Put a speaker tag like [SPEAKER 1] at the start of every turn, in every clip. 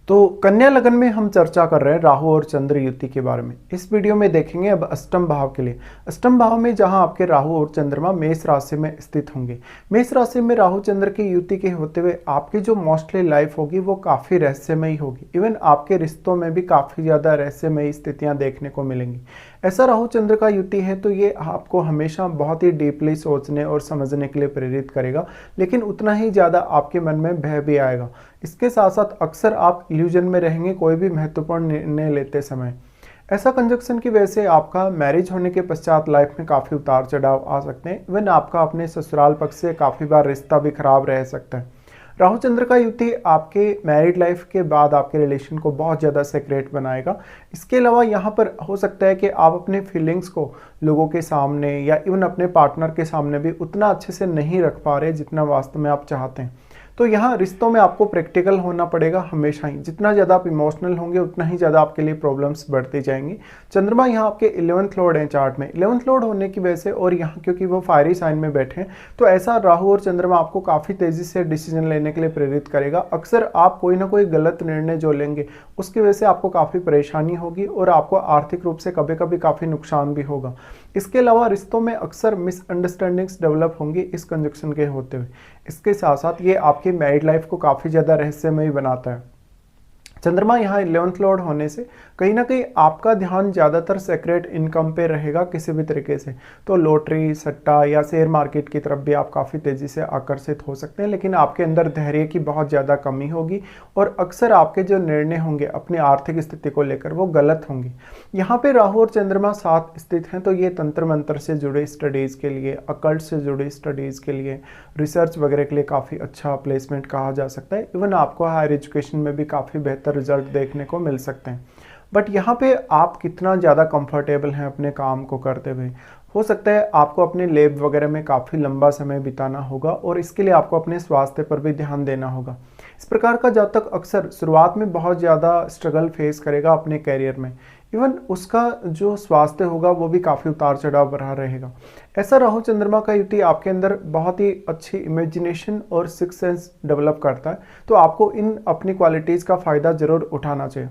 [SPEAKER 1] तो कन्या लगन में हम चर्चा कर रहे हैं राहु और चंद्र युति के बारे में। इस वीडियो में देखेंगे अब अष्टम भाव के लिए। अष्टम भाव में जहां आपके राहु और चंद्रमा मेष राशि में स्थित होंगे। मेष राशि में राहु चंद्र की युति के होते हुए आपकी जो मोस्टली लाइफ होगी वो काफ़ी रहस्यमयी होगी। इवन आपके रिश्तों में भी काफ़ी ज़्यादा रहस्यमयी स्थितियाँ देखने को मिलेंगी। ऐसा राहु चंद्र का युति है तो ये आपको हमेशा बहुत ही डीपली सोचने और समझने के लिए प्रेरित करेगा, लेकिन उतना ही ज़्यादा आपके मन में भय भी आएगा। इसके साथ साथ अक्सर आप इल्यूजन में रहेंगे कोई भी महत्वपूर्ण निर्णय लेते समय। ऐसा कंजक्शन की वजह से आपका मैरिज होने के पश्चात लाइफ में काफ़ी उतार चढ़ाव आ सकते हैं। इवन आपका अपने ससुराल पक्ष से काफ़ी बार रिश्ता भी खराब रह सकता है। राहु चंद्र का युति आपके मैरिड लाइफ के बाद आपके रिलेशन को बहुत ज़्यादा सेक्रेट बनाएगा। इसके अलावा यहाँ पर हो सकता है कि आप अपने फीलिंग्स को लोगों के सामने या इवन अपने पार्टनर के सामने भी उतना अच्छे से नहीं रख पा रहे जितना वास्तव में आप चाहते हैं। तो यहाँ रिश्तों में आपको प्रैक्टिकल होना पड़ेगा हमेशा ही। जितना ज़्यादा आप इमोशनल होंगे उतना ही ज़्यादा आपके लिए प्रॉब्लम्स बढ़ती जाएंगी। चंद्रमा यहाँ आपके 11th लॉर्ड हैं चार्ट में। 11th लॉर्ड होने की वजह से और यहाँ क्योंकि वो फायरी साइन में बैठे हैं तो ऐसा राहु और चंद्रमा आपको काफ़ी तेज़ी से डिसीजन लेने के लिए प्रेरित करेगा। अक्सर आप कोई ना कोई गलत निर्णय जो लेंगे उसकी वजह से आपको काफ़ी परेशानी होगी और आपको आर्थिक रूप से कभी कभी काफ़ी नुकसान भी होगा। इसके अलावा रिश्तों में अक्सर मिसअंडरस्टैंडिंग्स डेवलप होंगी इस कंजक्शन के होते हुए। इसके साथ साथ ये आपकी मैरिड लाइफ को काफ़ी ज़्यादा रहस्यमयी बनाता है। चंद्रमा यहाँ 11th लॉर्ड होने से कहीं ना कहीं आपका ध्यान ज़्यादातर सेक्रेट इनकम पे रहेगा किसी भी तरीके से। तो लॉटरी, सट्टा या शेयर मार्केट की तरफ भी आप काफ़ी तेज़ी से आकर्षित हो सकते हैं, लेकिन आपके अंदर धैर्य की बहुत ज़्यादा कमी होगी और अक्सर आपके जो निर्णय होंगे अपनी आर्थिक स्थिति को लेकर वो गलत होंगे। यहाँ पे राहु और चंद्रमा साथ स्थित हैं तो ये तंत्र मंत्र से जुड़े स्टडीज़ के लिए, अकल्ट से जुड़े स्टडीज़ के लिए, रिसर्च वगैरह के लिए काफ़ी अच्छा प्लेसमेंट कहा जा सकता है। इवन आपको हायर एजुकेशन में भी काफ़ी बेहतर रिजल्ट देखने को मिल सकते हैं। बट यहाँ पे आप कितना ज़्यादा कंफर्टेबल हैं अपने काम को करते हुए। हो सकता है आपको अपने लैब वगैरह में काफ़ी लंबा समय बिताना होगा और इसके लिए आपको अपने स्वास्थ्य पर भी ध्यान देना होगा। इस प्रकार का जातक अक्सर शुरुआत में बहुत ज़्यादा स्ट्रगल फेस करेगा अपने कैरियर में। इवन उसका जो स्वास्थ्य होगा वो भी काफ़ी उतार चढ़ाव रहा रहेगा। ऐसा राहु चंद्रमा का युति आपके अंदर बहुत ही अच्छी इमेजिनेशन और सिक्स सेंस डेवलप करता है, तो आपको इन अपनी क्वालिटीज़ का फ़ायदा ज़रूर उठाना चाहिए।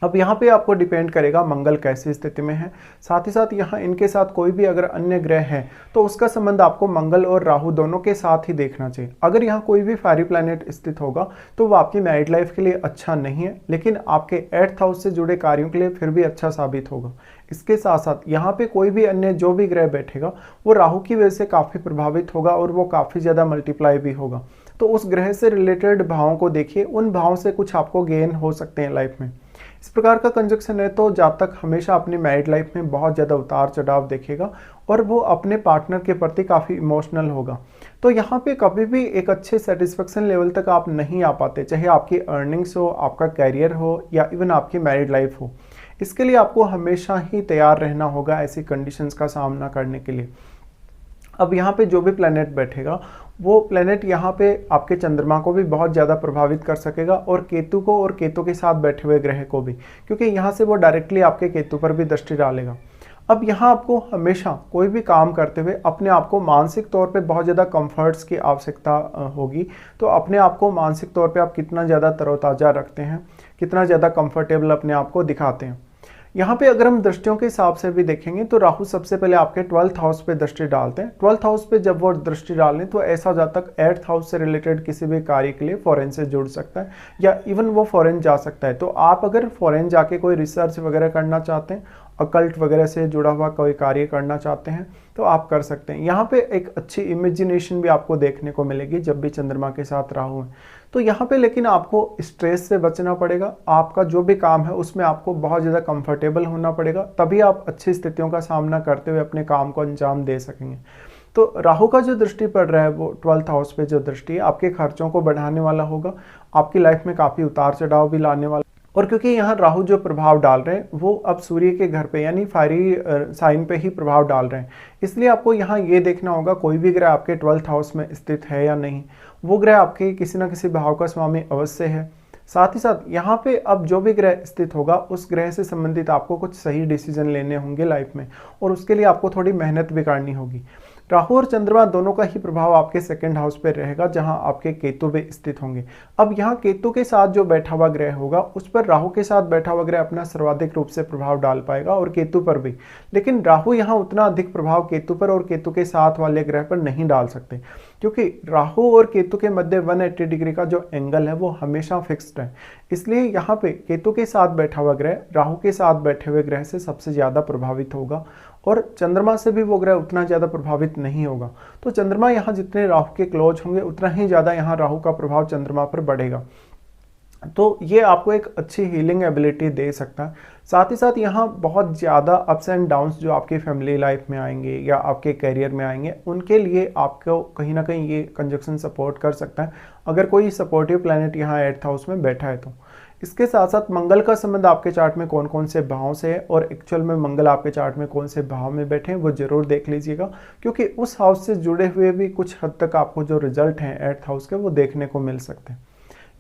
[SPEAKER 1] अब यहाँ पे आपको डिपेंड करेगा मंगल कैसी स्थिति में है। साथ ही साथ यहाँ इनके साथ कोई भी अगर अन्य ग्रह है तो उसका संबंध आपको मंगल और राहु दोनों के साथ ही देखना चाहिए। अगर यहाँ कोई भी फायरी प्लैनेट स्थित होगा तो वो आपकी मैरिड लाइफ के लिए अच्छा नहीं है, लेकिन आपके 8th हाउस से जुड़े कार्यों के लिए फिर भी अच्छा साबित होगा। इसके साथ साथ यहाँ पे कोई भी अन्य जो भी ग्रह बैठेगा वो राहु की वजह से काफ़ी प्रभावित होगा और वो काफ़ी ज़्यादा मल्टीप्लाई भी होगा। तो उस ग्रह से रिलेटेड भावों को देखिए, उन भावों से कुछ आपको गेन हो सकते हैं लाइफ में। इस प्रकार का कंजक्शन है तो जातक हमेशा अपनी मैरिड लाइफ में बहुत ज़्यादा उतार चढ़ाव देखेगा और वो अपने पार्टनर के प्रति काफ़ी इमोशनल होगा। तो यहाँ पे कभी भी एक अच्छे सेटिस्फेक्शन लेवल तक आप नहीं आ पाते, चाहे आपकी अर्निंग्स हो, आपका कैरियर हो या इवन आपकी मैरिड लाइफ हो। इसके लिए आपको हमेशा ही तैयार रहना होगा ऐसी कंडीशंस का सामना करने के लिए। अब यहाँ पे जो भी प्लैनेट बैठेगा वो प्लैनेट यहाँ पे आपके चंद्रमा को भी बहुत ज़्यादा प्रभावित कर सकेगा और केतु को और केतु के साथ बैठे हुए ग्रह को भी, क्योंकि यहाँ से वो डायरेक्टली आपके केतु पर भी दृष्टि डालेगा। अब यहाँ आपको हमेशा कोई भी काम करते हुए अपने आप को मानसिक तौर पे बहुत ज़्यादा कंफर्ट्स की आवश्यकता होगी। तो अपने आप को मानसिक तौर पे आप कितना ज़्यादा तरोताज़ा रखते हैं, कितना ज़्यादा कंफर्टेबल अपने आप को दिखाते हैं। यहाँ पे अगर हम दृष्टियों के हिसाब से भी देखेंगे तो राहु सबसे पहले आपके 12th हाउस पे दृष्टि डालते हैं। 12th हाउस पे जब वो दृष्टि डालें तो ऐसा जातक 8th हाउस से रिलेटेड किसी भी कार्य के लिए फॉरेन से जुड़ सकता है या इवन वो फॉरेन जा सकता है। तो आप अगर फॉरेन जाके कोई रिसर्च वगैरह करना चाहते हैं, अकल्ट वगैरह से जुड़ा हुआ कोई कार्य करना चाहते हैं तो आप कर सकते हैं। यहाँ पे एक अच्छी इमेजिनेशन भी आपको देखने को मिलेगी जब भी चंद्रमा के साथ राहु है। तो यहाँ पे लेकिन आपको स्ट्रेस से बचना पड़ेगा। आपका जो भी काम है उसमें आपको बहुत ज़्यादा कंफर्टेबल होना पड़ेगा, तभी आप अच्छी स्थितियों का सामना करते हुए अपने काम को अंजाम दे सकेंगे। तो राहु का जो दृष्टि पड़ रहा है वो 12th हाउस पे जो दृष्टि है आपके खर्चों को बढ़ाने वाला होगा, आपकी लाइफ में काफ़ी उतार चढ़ाव भी लाने वाला। और क्योंकि यहाँ राहु जो प्रभाव डाल रहे हैं वो अब सूर्य के घर पे यानी फायरी साइन पे ही प्रभाव डाल रहे हैं, इसलिए आपको यहाँ ये देखना होगा कोई भी ग्रह आपके 12th हाउस में स्थित है या नहीं। वो ग्रह आपके किसी न किसी भाव का स्वामी अवश्य है। साथ ही साथ यहाँ पे अब जो भी ग्रह स्थित होगा उस ग्रह से संबंधित आपको कुछ सही डिसीजन लेने होंगे लाइफ में और उसके लिए आपको थोड़ी मेहनत भी करनी होगी। राहु और चंद्रमा दोनों का ही प्रभाव आपके सेकंड हाउस पे रहेगा, जहां आपके केतु भी स्थित होंगे। अब यहाँ केतु के साथ जो बैठा हुआ ग्रह होगा उस पर राहु के साथ बैठा हुआ ग्रह अपना सर्वाधिक रूप से प्रभाव डाल पाएगा, और केतु पर भी। लेकिन राहु यहाँ उतना अधिक प्रभाव केतु पर और केतु के साथ वाले ग्रह पर नहीं डाल सकते, क्योंकि राहु और केतु के मध्य 180 डिग्री का जो एंगल है वो हमेशा फिक्स्ड है। इसलिए यहाँ पे केतु के साथ बैठा हुआ ग्रह राहु के साथ बैठे हुए ग्रह से सबसे ज्यादा प्रभावित होगा, और चंद्रमा से भी वो ग्रह उतना ज्यादा प्रभावित नहीं होगा। तो चंद्रमा यहाँ जितने राहु के क्लोज होंगे उतना ही ज्यादा यहाँ राहु का प्रभाव चंद्रमा पर बढ़ेगा। तो ये आपको एक अच्छी हीलिंग एबिलिटी दे सकता है। साथ ही साथ यहाँ बहुत ज़्यादा अप्स एंड डाउन्स जो आपकी फैमिली लाइफ में आएंगे या आपके करियर में आएंगे, उनके लिए आपको कहीं ना कहीं ये कंजक्शन सपोर्ट कर सकता है, अगर कोई सपोर्टिव प्लैनेट यहाँ 8th हाउस में बैठा है तो। इसके साथ साथ मंगल का संबंध आपके चार्ट में कौन कौन से भाव से है और एक्चुअल में मंगल आपके चार्ट में कौन से भाव में बैठे हैं वो जरूर देख लीजिएगा, क्योंकि उस हाउस से जुड़े हुए भी कुछ हद तक आपको जो रिजल्ट हैं 8th हाउस के वो देखने को मिल सकते हैं।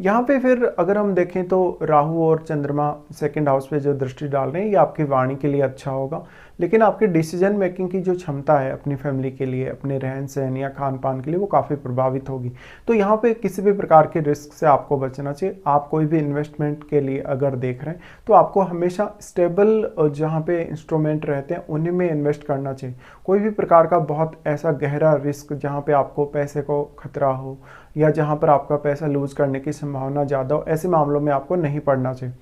[SPEAKER 1] यहाँ पे फिर अगर हम देखें तो राहु और चंद्रमा सेकंड हाउस पे जो दृष्टि डाल रहे हैं ये आपकी वाणी के लिए अच्छा होगा, लेकिन आपकी डिसीजन मेकिंग की जो क्षमता है अपनी फैमिली के लिए, अपने रहन सहन या खान पान के लिए, वो काफ़ी प्रभावित होगी। तो यहाँ पे किसी भी प्रकार के रिस्क से आपको बचना चाहिए। आप कोई भी इन्वेस्टमेंट के लिए अगर देख रहे हैं तो आपको हमेशा स्टेबल जहाँ पे इंस्ट्रूमेंट रहते हैं उन्हीं में इन्वेस्ट करना चाहिए। कोई भी प्रकार का बहुत ऐसा गहरा रिस्क जहाँ पे आपको पैसे को खतरा हो या जहाँ पर आपका पैसा लूज करने की संभावना ज़्यादा हो, ऐसे मामलों में आपको नहीं पड़ना चाहिए।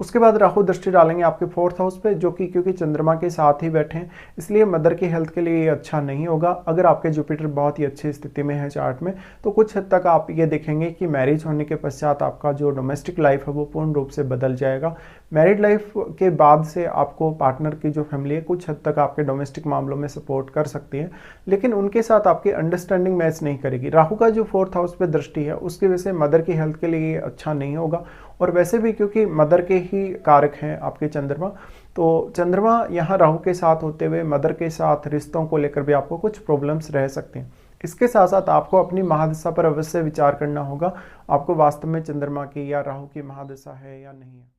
[SPEAKER 1] उसके बाद राहु दृष्टि डालेंगे आपके 4th हाउस पे, जो कि क्योंकि चंद्रमा के साथ ही बैठे हैं इसलिए मदर की हेल्थ के लिए ये अच्छा नहीं होगा। अगर आपके जुपिटर बहुत ही अच्छी स्थिति में है चार्ट में तो कुछ हद तक आप ये देखेंगे कि मैरिज होने के पश्चात आपका जो डोमेस्टिक लाइफ है वो पूर्ण रूप से बदल जाएगा। मैरिड लाइफ के बाद से आपको पार्टनर की जो फैमिली है कुछ हद तक आपके डोमेस्टिक मामलों में सपोर्ट कर सकती है, लेकिन उनके साथ आपकी अंडरस्टैंडिंग मैच नहीं करेगी। राहु का जो 4th हाउस पे दृष्टि है उसकी वजह से मदर की हेल्थ के लिए ये अच्छा नहीं होगा, और वैसे भी क्योंकि मदर के ही कारक हैं आपके चंद्रमा, तो चंद्रमा यहाँ राहु के साथ होते हुए मदर के साथ रिश्तों को लेकर भी आपको कुछ प्रॉब्लम्स रह सकते हैं। इसके साथ साथ आपको अपनी महादशा पर अवश्य विचार करना होगा, आपको वास्तव में चंद्रमा की या राहु की महादशा है या नहीं है।